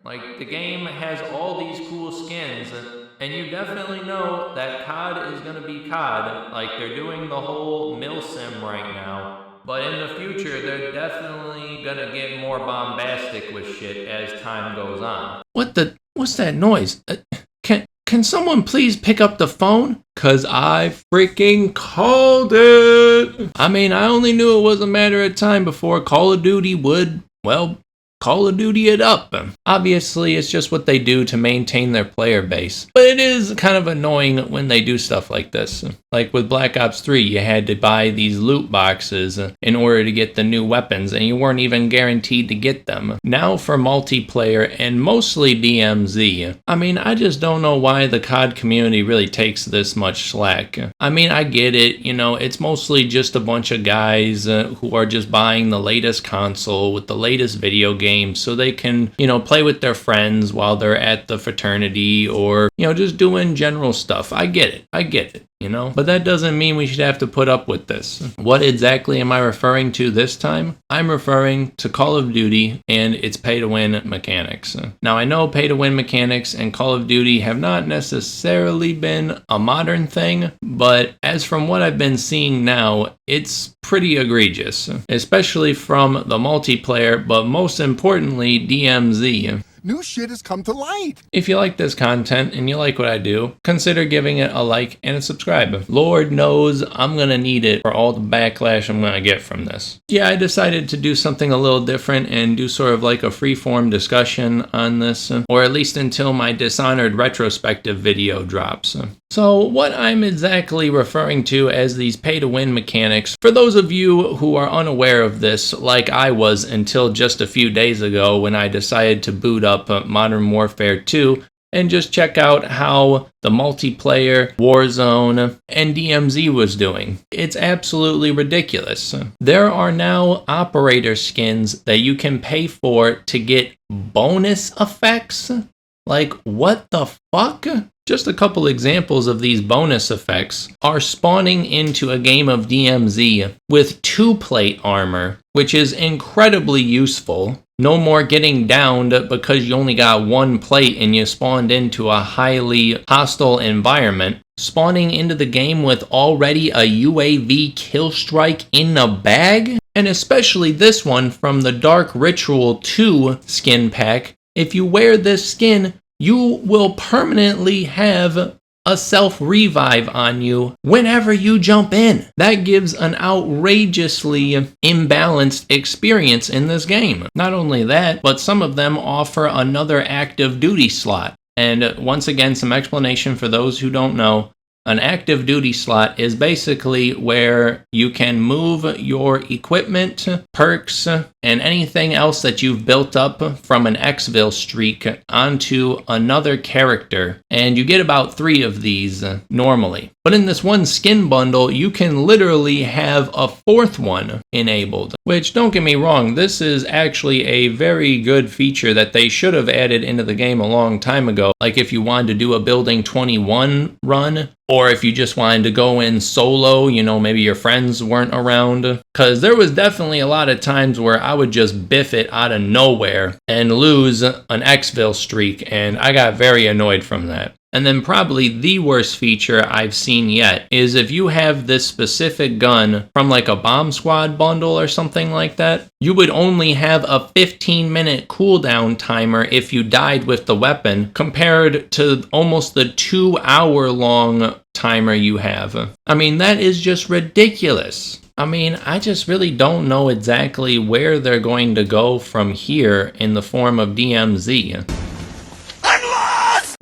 Like, the game has all these cool skins, and you definitely know that COD is gonna be COD. Like, they're doing the whole milsim right now. But in the future, they're definitely gonna get more bombastic with shit as time goes on. What's that noise? Can someone please pick up the phone? Cause I freaking called it. I mean, I only knew it was a matter of time before Call of Duty would, well, Call of Duty it up. Obviously, it's just what they do to maintain their player base. But it is kind of annoying when they do stuff like this. Like with Black Ops 3, you had to buy these loot boxes in order to get the new weapons, and you weren't even guaranteed to get them. Now for multiplayer and mostly DMZ, I mean, I just don't know why the COD community really takes this much slack. I mean, I get it, you know, it's mostly just a bunch of guys who are just buying the latest console with the latest video game so they can, you know, play with their friends while they're at the fraternity or, you know, just doing general stuff. I get it, you know, but that doesn't mean we should have to put up with this. What exactly am I referring to this time? I'm referring to Call of Duty and its pay-to-win mechanics. Now, I know pay-to-win mechanics and Call of Duty have not necessarily been a modern thing, but as from what I've been seeing now, it's pretty egregious, especially from the multiplayer, but most importantly, DMZ. New shit has come to light. If you like this content and you like what I do, consider giving it a like and a subscribe. Lord knows I'm gonna need it for all the backlash I'm gonna get from this. Yeah, I decided to do something a little different and do sort of like a freeform discussion on this, or at least until my Dishonored retrospective video drops. So what I'm exactly referring to as these pay-to-win mechanics, for those of you who are unaware of this, like I was until just a few days ago when I decided to boot up Modern Warfare 2 and just check out how the multiplayer, Warzone, and DMZ was doing. It's absolutely ridiculous. There are now operator skins that you can pay for to get bonus effects. Like, what the fuck? Just a couple examples of these bonus effects are spawning into a game of DMZ with 2-plate armor, which is incredibly useful. No more getting downed because you only got 1 plate and you spawned into a highly hostile environment. Spawning into the game with already a UAV kill strike in the bag? And especially this one from the Dark Ritual 2 skin pack. If you wear this skin, you will permanently have a self-revive on you whenever you jump in. That gives an outrageously imbalanced experience in this game. Not only that, but some of them offer another active duty slot. And once again, some explanation for those who don't know. An active duty slot is basically where you can move your equipment, perks, and anything else that you've built up from an Xville streak onto another character. And you get about 3 of these normally. But in this one skin bundle, you can literally have a 4th one enabled. Which, don't get me wrong, this is actually a very good feature that they should have added into the game a long time ago. Like if you wanted to do a Building 21 run, or if you just wanted to go in solo, you know, maybe your friends weren't around. Because there was definitely a lot of times where I would just biff it out of nowhere and lose an Xville streak, and I got very annoyed from that. And then probably the worst feature I've seen yet is if you have this specific gun from like a Bomb Squad bundle or something like that, you would only have a 15-minute cooldown timer if you died with the weapon compared to almost the 2-hour-long timer you have. I mean, that is just ridiculous. I mean, I just really don't know exactly where they're going to go from here in the form of DMZ.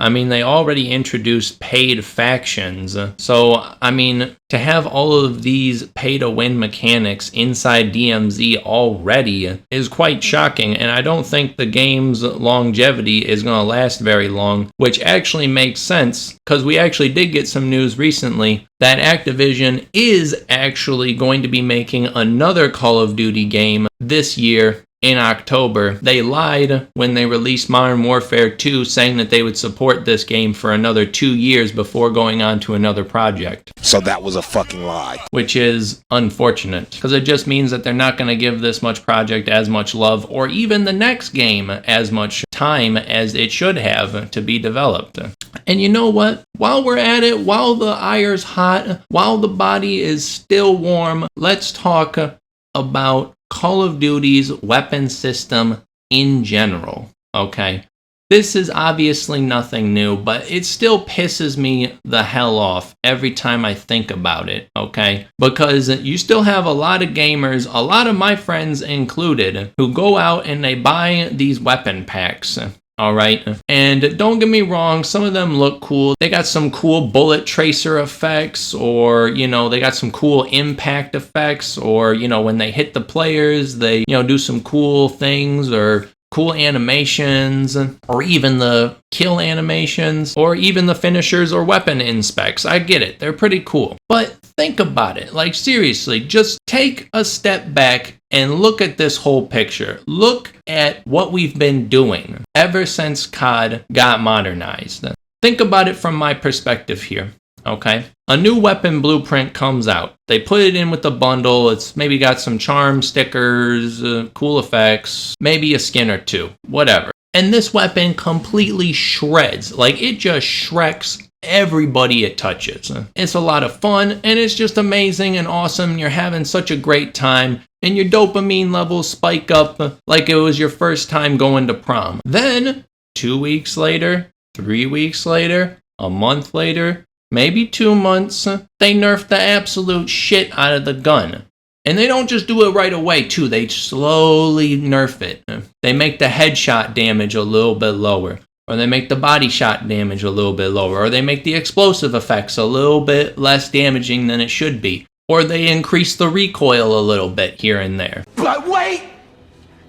I mean, they already introduced paid factions, so, I mean, to have all of these pay-to-win mechanics inside DMZ already is quite shocking, and I don't think the game's longevity is going to last very long, which actually makes sense, because we actually did get some news recently that Activision is actually going to be making another Call of Duty game this year, in October. They lied when they released Modern Warfare 2, saying that they would support this game for another 2 years before going on to another project. So that was a fucking lie. Which is unfortunate, because it just means that they're not going to give this much project as much love, or even the next game as much time as it should have to be developed. And you know what? While we're at it, while the iron's hot, while the body is still warm, let's talk about Call of Duty's weapon system in general, okay? This is obviously nothing new, but it still pisses me the hell off every time I think about it, okay? Because you still have a lot of gamers, a lot of my friends included, who go out and they buy these weapon packs. All right. And don't get me wrong, some of them look cool. They got some cool bullet tracer effects, or, you know, they got some cool impact effects, or, you know, when they hit the players, they, you know, do some cool things, or cool animations, or even the kill animations, or even the finishers or weapon inspects. I get it. They're pretty cool. But think about it. Like, seriously, just take a step back and look at this whole picture. Look at what we've been doing ever since COD got modernized. Think about it from my perspective here, okay? A new weapon blueprint comes out. They put it in with the bundle. It's maybe got some charm stickers, cool effects, maybe a skin or two, whatever. And this weapon completely shreds. Like, it just shreks everybody it touches. It's a lot of fun, and it's just amazing and awesome. You're having such a great time, and your dopamine levels spike up like it was your first time going to prom. Then, 2 weeks later, 3 weeks later, a month later, maybe 2 months, they nerf the absolute shit out of the gun. And they don't just do it right away, too. They slowly nerf it. They make the headshot damage a little bit lower, or they make the body shot damage a little bit lower, or they make the explosive effects a little bit less damaging than it should be, or they increase the recoil a little bit here and there. But wait!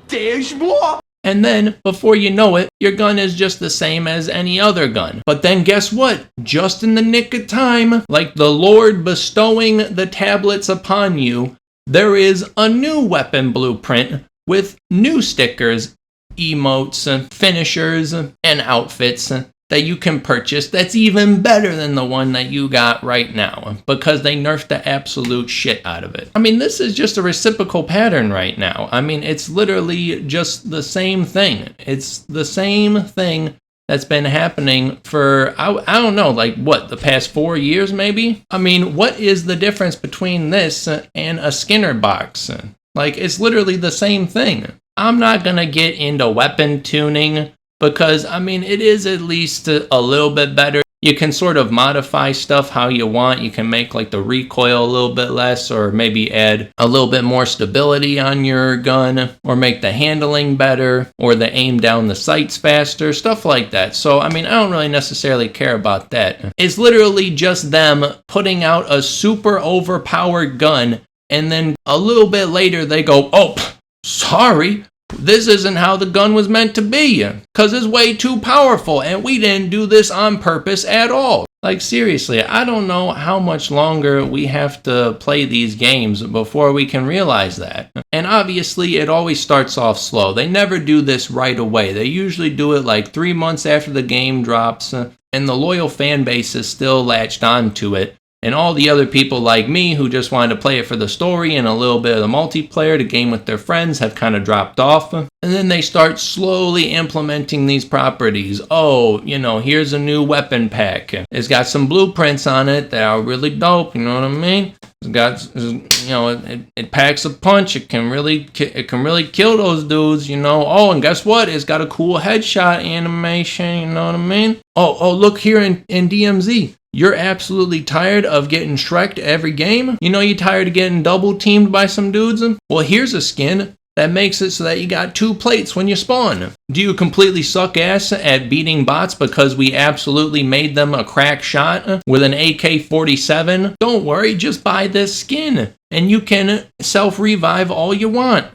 There's more! And then, before you know it, your gun is just the same as any other gun. But then guess what? Just in the nick of time, like the Lord bestowing the tablets upon you, there is a new weapon blueprint with new stickers, emotes, finishers, and outfits that you can purchase that's even better than the one that you got right now, because they nerfed the absolute shit out of it. I mean, this is just a reciprocal pattern right now. I mean, it's literally just the same thing. It's the same thing that's been happening for, I don't know, like what, the past 4 years maybe? I mean, what is the difference between this and a Skinner box? Like, it's literally the same thing. I'm not gonna get into weapon tuning, because, I mean, it is at least a little bit better. You can sort of modify stuff how you want. You can make like the recoil a little bit less, or maybe add a little bit more stability on your gun, or make the handling better, or the aim down the sights faster, stuff like that. So, I mean, I don't really necessarily care about that. It's literally just them putting out a super overpowered gun, and then a little bit later they go, oh, sorry, this isn't how the gun was meant to be, because it's way too powerful, and we didn't do this on purpose at all. Like, seriously, I don't know how much longer we have to play these games before we can realize that. And obviously, it always starts off slow. They never do this right away. They usually do it like 3 months after the game drops, and the loyal fan base is still latched onto it. And all the other people like me who just wanted to play it for the story and a little bit of the multiplayer to game with their friends have kind of dropped off. And then they start slowly implementing these properties. Oh, you know, here's a new weapon pack. It's got some blueprints on it that are really dope, you know what I mean? It's got, you know, it packs a punch. It can really kill those dudes, you know. Oh, and guess what? It's got a cool headshot animation, you know what I mean? Oh, look here in DMZ. You're absolutely tired of getting shreked every game? You know you're tired of getting double teamed by some dudes? Well, here's a skin that makes it so that you got 2 plates when you spawn. Do you completely suck ass at beating bots because we absolutely made them a crack shot with an AK-47? Don't worry, just buy this skin and you can self-revive all you want.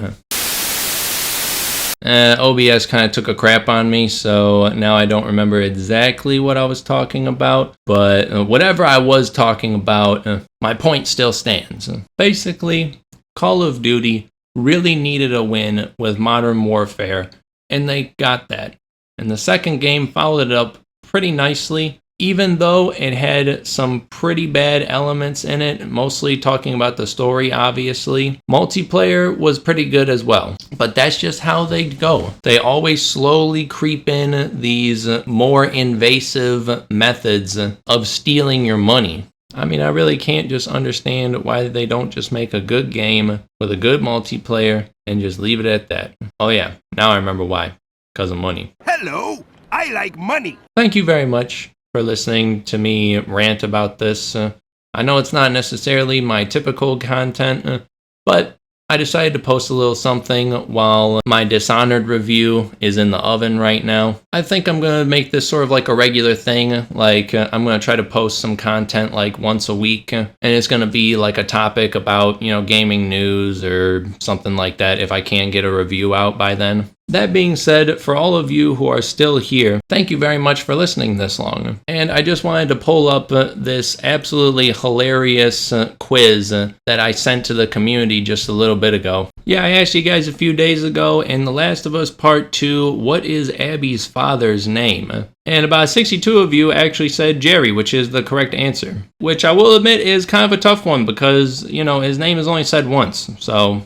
OBS kind of took a crap on me, so now I don't remember exactly what I was talking about, but whatever I was talking about, my point still stands. Basically, Call of Duty really needed a win with Modern Warfare, and they got that. And the second game followed it up pretty nicely, even though it had some pretty bad elements in it, mostly talking about the story, obviously. Multiplayer was pretty good as well, but that's just how they go. They always slowly creep in these more invasive methods of stealing your money. I mean, I really can't just understand why they don't just make a good game with a good multiplayer and just leave it at that. Oh yeah, now I remember why. Because of money. Hello, I like money. Thank you very much for listening to me rant about this. I know it's not necessarily my typical content, but I decided to post a little something while my Dishonored review is in the oven right now. I think I'm going to make this sort of like a regular thing. Like, I'm going to try to post some content like once a week, and it's going to be like a topic about, gaming news or something like that if I can get a review out by then. That being said, for all of you who are still here, thank you very much for listening this long. And I just wanted to pull up this absolutely hilarious quiz that I sent to the community just a little bit ago. Yeah, I asked you guys a few days ago in The Last of Us Part 2, what is Abby's father's name? And about 62 of you actually said Jerry, which is the correct answer. Which I will admit is kind of a tough one because, his name is only said once. So,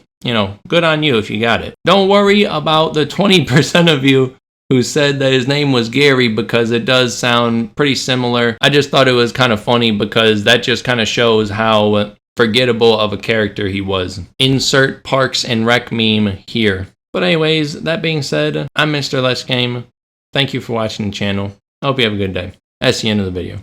good on you if you got it. Don't worry about the 20% of you who said that his name was Gary because it does sound pretty similar. I just thought it was kind of funny because that just kind of shows how forgettable of a character he was. Insert Parks and Rec meme here. But anyways, that being said, I'm Mr.LetsGame. Thank you for watching the channel. I hope you have a good day. That's the end of the video.